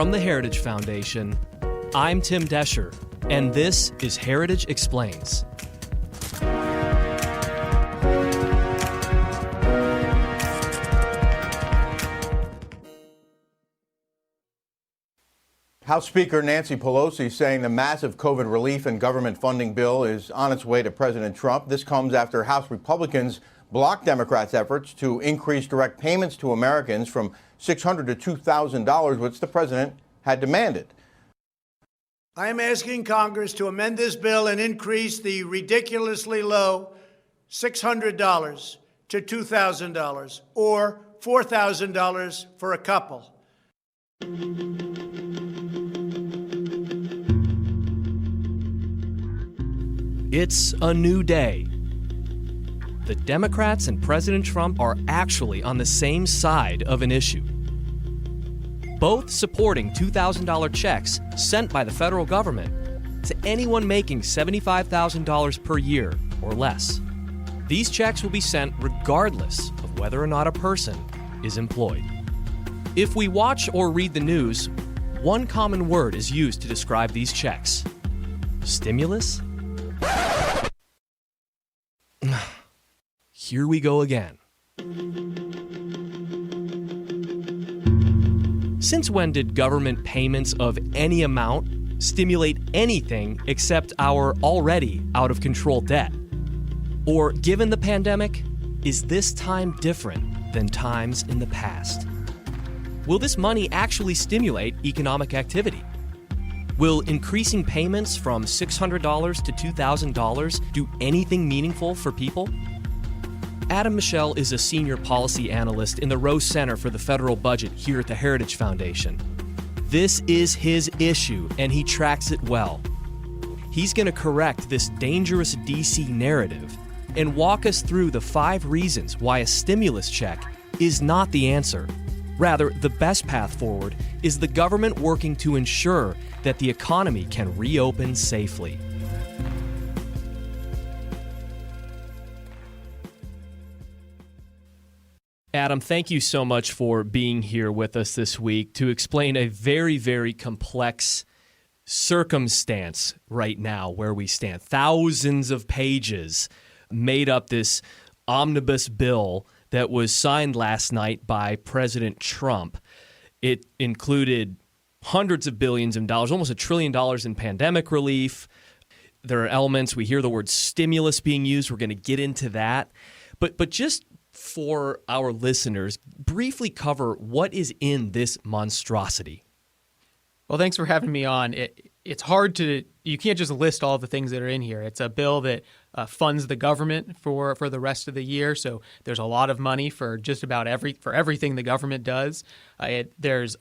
From the Heritage Foundation, I'm Tim Descher, and this is Heritage Explains. House Speaker Nancy Pelosi saying the massive COVID relief and government funding bill is on its way to President Trump. This comes after House Republicans blocked Democrats' efforts to increase direct payments to Americans from $600 to $2,000, which the president had demanded. I am asking Congress to amend this bill and increase the ridiculously low $600 to $2,000 or $4,000 for a couple. It's a new day. The Democrats and President Trump are actually on the same side of an issue. Both supporting $2,000 checks sent by the federal government to anyone making $75,000 per year or less. These checks will be sent regardless of whether or not a person is employed. If we watch or read the news, one common word is used to describe these checks: stimulus. Here we go again. Since when did government payments of any amount stimulate anything except our already out-of-control debt? Or, given the pandemic, is this time different than times in the past? Will this money actually stimulate economic activity? Will increasing payments from $600 to $2,000 do anything meaningful for people? Adam Michel is a senior policy analyst in the Rose Center for the Federal Budget here at the Heritage Foundation. This is his issue, and he tracks it well. He's going to correct this dangerous DC narrative and walk us through the 5 reasons why a stimulus check is not the answer. Rather, the best path forward is the government working to ensure that the economy can reopen safely. Adam, thank you so much for being here with us this week to explain a very, very complex circumstance right now where we stand. Thousands of pages made up this omnibus bill that was signed last night by President Trump. It included hundreds of billions of dollars, almost $1 trillion in pandemic relief. There are elements, we hear the word stimulus being used. We're going to get into that. But just for our listeners, briefly cover what is in this monstrosity. Well, thanks for having me on. It's hard to, you can't just list all the things that are in here. It's a bill that funds the government for the rest of the year. So there's a lot of money for just about everything the government does. There's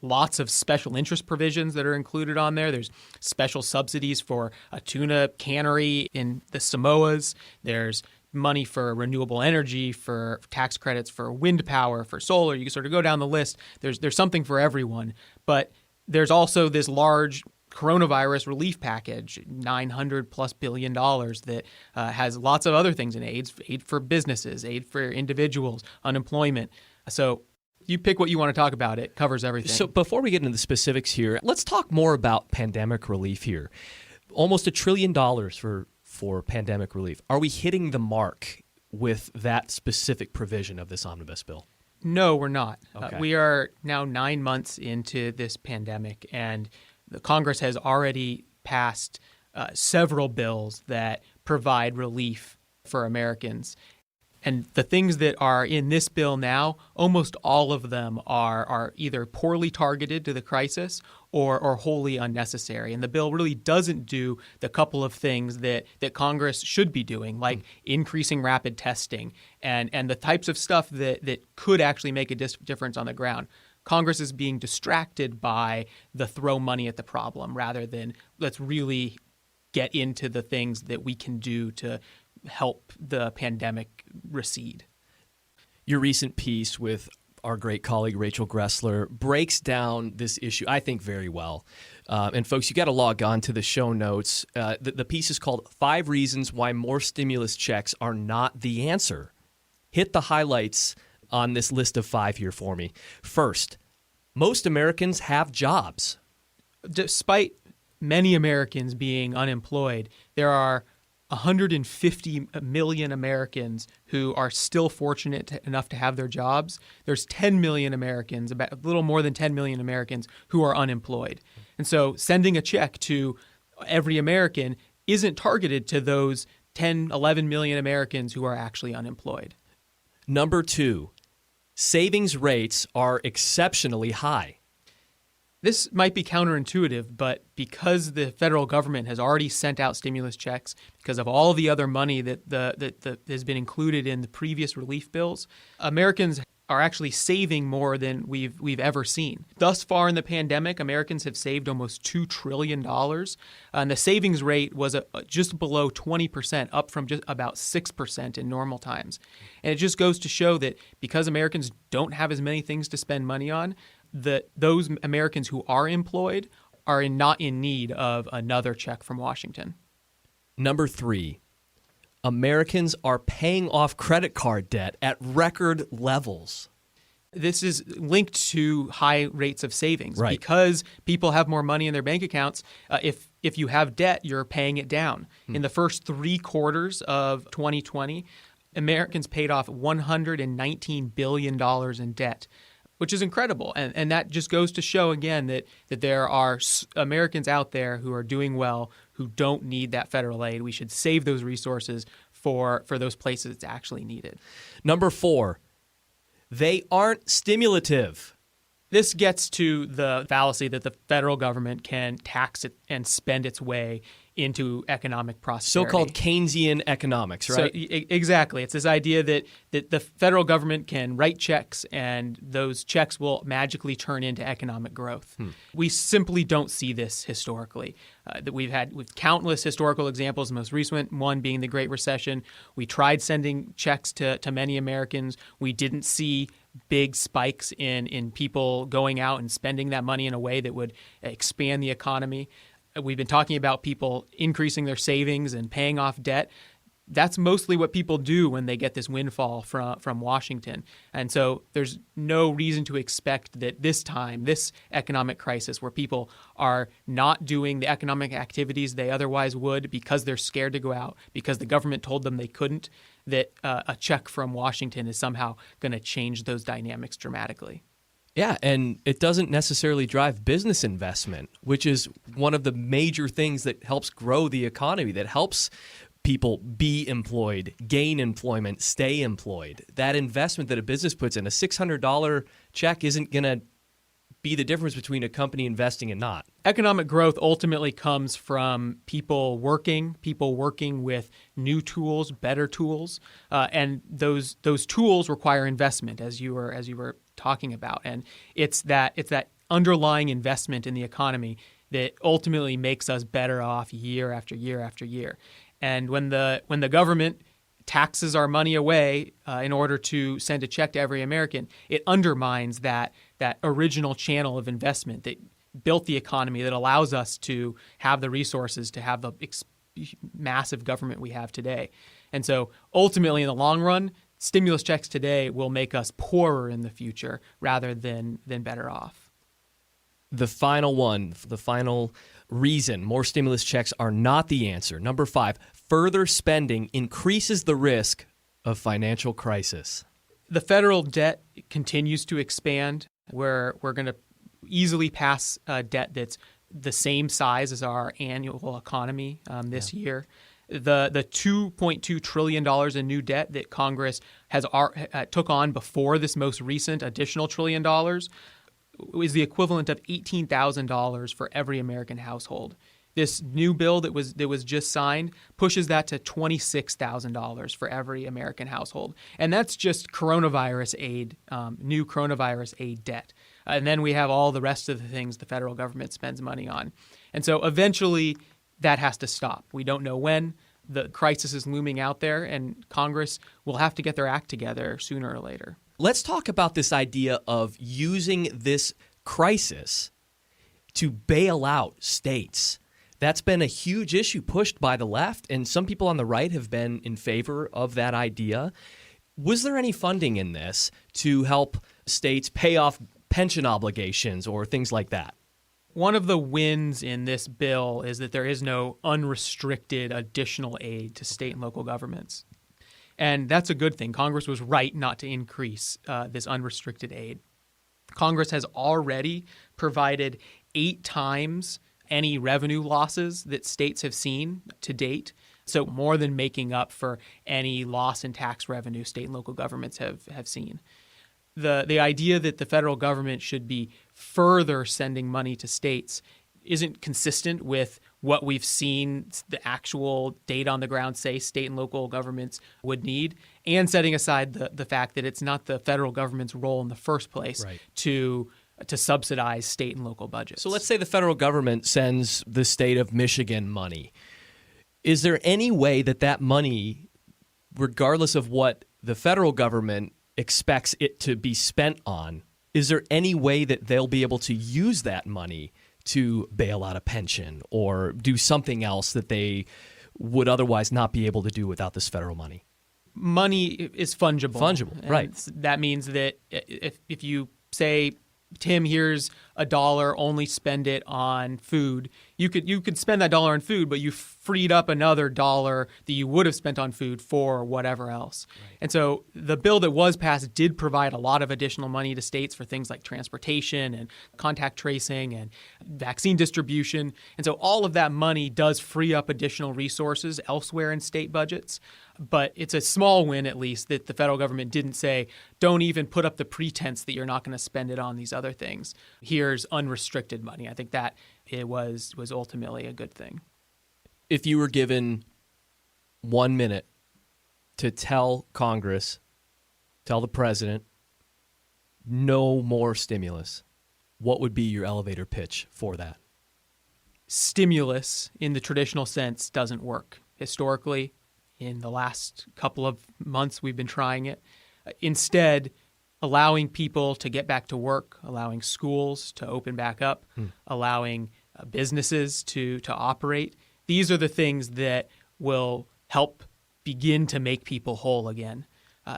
lots of special interest provisions that are included on there. There's special subsidies for a tuna cannery in the Samoas. There's money for renewable energy, for tax credits for wind power, for solar. You can sort of go down the list. There's something for everyone. But there's also this large coronavirus relief package, $900+ billion that has lots of other things in it. Aid for businesses, aid for individuals, unemployment. So you pick what you want to talk about. It covers everything. So before we get into the specifics here, let's talk more about pandemic relief here. Almost $1 trillion for pandemic relief. Are we hitting the mark with that specific provision of this omnibus bill? No, we're not. Okay. We are now 9 months into this pandemic, and the Congress has already passed several bills that provide relief for Americans. And the things that are in this bill now, almost all of them are either poorly targeted to the crisis or wholly unnecessary. And the bill really doesn't do the couple of things that Congress should be doing, like increasing rapid testing and the types of stuff that could actually make a difference on the ground. Congress is being distracted by the throw money at the problem rather than let's really get into the things that we can do to help the pandemic recede. Your recent piece with our great colleague Rachel Gressler breaks down this issue, I think, very well. And folks, you got to log on to the show notes. The piece is called 5 Reasons Why More Stimulus Checks Are Not the Answer. Hit the highlights on this list of 5 here for me. First, Most Americans have jobs. Despite many Americans being unemployed, there are 150 million Americans who are still fortunate enough to have their jobs. There's 10 million Americans, about a little more than 10 million Americans who are unemployed. And so sending a check to every American isn't targeted to those 10, 11 million Americans who are actually unemployed. Number 2, savings rates are exceptionally high. This might be counterintuitive, but because the federal government has already sent out stimulus checks, because of all the other money that has been included in the previous relief bills, Americans are actually saving more than we've ever seen. Thus far in the pandemic, Americans have saved almost $2 trillion, and the savings rate was just below 20%, up from just about 6% in normal times. And it just goes to show that because Americans don't have as many things to spend money on, that those Americans who are employed are not in need of another check from Washington. Number 3, Americans are paying off credit card debt at record levels. This is linked to high rates of savings. Right. Because people have more money in their bank accounts. If you have debt, you're paying it down. In the first 3 quarters of 2020, Americans paid off $119 billion in debt, which is incredible. And that just goes to show, again, that there are Americans out there who are doing well, who don't need that federal aid. We should save those resources for those places it's actually needed. Number 4, they aren't stimulative. This gets to the fallacy that the federal government can tax it and spend its way into economic prosperity. So-called Keynesian economics, right? So, exactly. It's this idea that the federal government can write checks and those checks will magically turn into economic growth. We simply don't see this historically. That we've countless historical examples, the most recent one being the Great Recession. We tried sending checks to many Americans. We didn't see big spikes in people going out and spending that money in a way that would expand the economy. We've been talking about people increasing their savings and paying off debt. That's mostly what people do when they get this windfall from Washington. And so there's no reason to expect that this time, this economic crisis where people are not doing the economic activities they otherwise would because they're scared to go out, because the government told them they couldn't, that a check from Washington is somehow going to change those dynamics dramatically. Yeah, and it doesn't necessarily drive business investment, which is one of the major things that helps grow the economy, that helps people be employed, gain employment, stay employed. That investment that a business puts in, a $600 check isn't going to be the difference between a company investing and not. Economic growth ultimately comes from people working with new tools, better tools, and those tools require investment, as you were talking about. And it's that underlying investment in the economy that ultimately makes us better off year after year after year. And when the government taxes our money away in order to send a check to every American, it undermines that original channel of investment that built the economy, that allows us to have the resources to have the massive government we have today. And so ultimately, in the long run, stimulus checks today will make us poorer in the future rather than better off. The final reason more stimulus checks are not the answer. Number 5, further spending increases the risk of financial crisis. The federal debt continues to expand. We're going to easily pass debt that's the same size as our annual economy this year. The $2.2 trillion in new debt that Congress has took on before this most recent additional $1 trillion is the equivalent of $18,000 for every American household. This new bill that was just signed pushes that to $26,000 for every American household. And that's just coronavirus aid, new coronavirus aid debt. And then we have all the rest of the things the federal government spends money on. And so eventually that has to stop. We don't know when. The crisis is looming out there, and Congress will have to get their act together sooner or later. Let's talk about this idea of using this crisis to bail out states. That's been a huge issue pushed by the left, and some people on the right have been in favor of that idea. Was there any funding in this to help states pay off pension obligations or things like that. One of the wins in this bill is that there is no unrestricted additional aid to state and local governments. And that's a good thing. Congress was right not to increase this unrestricted aid. Congress has already provided 8 times any revenue losses that states have seen to date, so more than making up for any loss in tax revenue state and local governments have seen. The idea that the federal government should be further sending money to states isn't consistent with what we've seen the actual data on the ground say state and local governments would need, and setting aside the fact that it's not the federal government's role in the first place to subsidize state and local budgets. So let's say the federal government sends the state of Michigan money. Is there any way that money, regardless of what the federal government expects it to be spent on, is there any way that they'll be able to use that money to bail out a pension or do something else that they would otherwise not be able to do without this federal money? Money is fungible. Right. That means that if you say, Tim, here's $1, only spend it on food. You could spend that $1 on food, but you freed up another $1 that you would have spent on food for whatever else. Right. And so the bill that was passed did provide a lot of additional money to states for things like transportation and contact tracing and vaccine distribution. And so all of that money does free up additional resources elsewhere in state budgets. But it's a small win, at least, that the federal government didn't say, don't even put up the pretense that you're not going to spend it on these other things. Here's unrestricted money. I think that it was ultimately a good thing. If you were given 1 minute to tell Congress, tell the president, no more stimulus, what would be your elevator pitch for that? Stimulus, in the traditional sense, doesn't work. Historically, in the last couple of months, we've been trying it. Instead, allowing people to get back to work, allowing schools to open back up, allowing businesses to operate. These are the things that will help begin to make people whole again.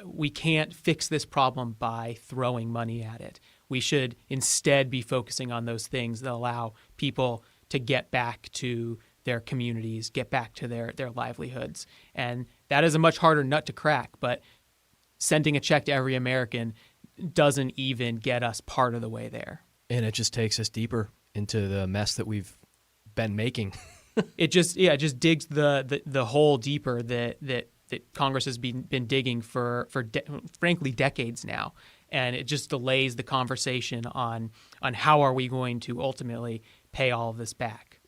We can't fix this problem by throwing money at it. We should instead be focusing on those things that allow people to get back to their communities, get back to their livelihoods. And that is a much harder nut to crack, but sending a check to every American doesn't even get us part of the way there. And it just takes us deeper into the mess that we've been making. It just digs the hole deeper that Congress has been digging for frankly decades now. And it just delays the conversation on how are we going to ultimately pay all of this back.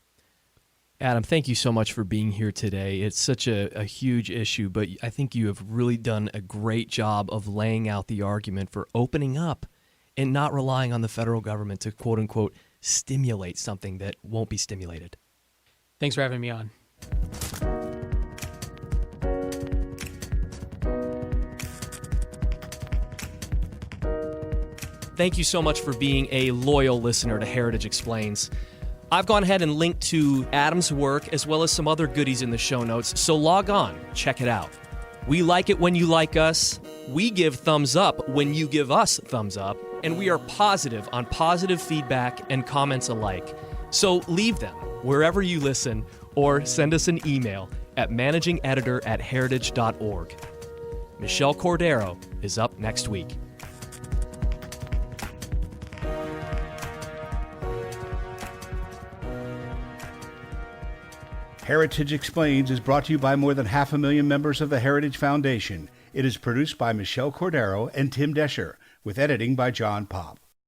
Adam, thank you so much for being here today. It's such a huge issue, but I think you have really done a great job of laying out the argument for opening up and not relying on the federal government to, quote unquote, stimulate something that won't be stimulated. Thanks for having me on. Thank you so much for being a loyal listener to Heritage Explains. I've gone ahead and linked to Adam's work as well as some other goodies in the show notes, so log on, check it out. We like it when you like us, we give thumbs up when you give us thumbs up, and we are positive on positive feedback and comments alike. So leave them wherever you listen or send us an email at managingeditor@heritage.org. Michelle Cordero is up next week. Heritage Explains is brought to you by more than 500,000 members of the Heritage Foundation. It is produced by Michelle Cordero and Tim Desher, with editing by John Popp.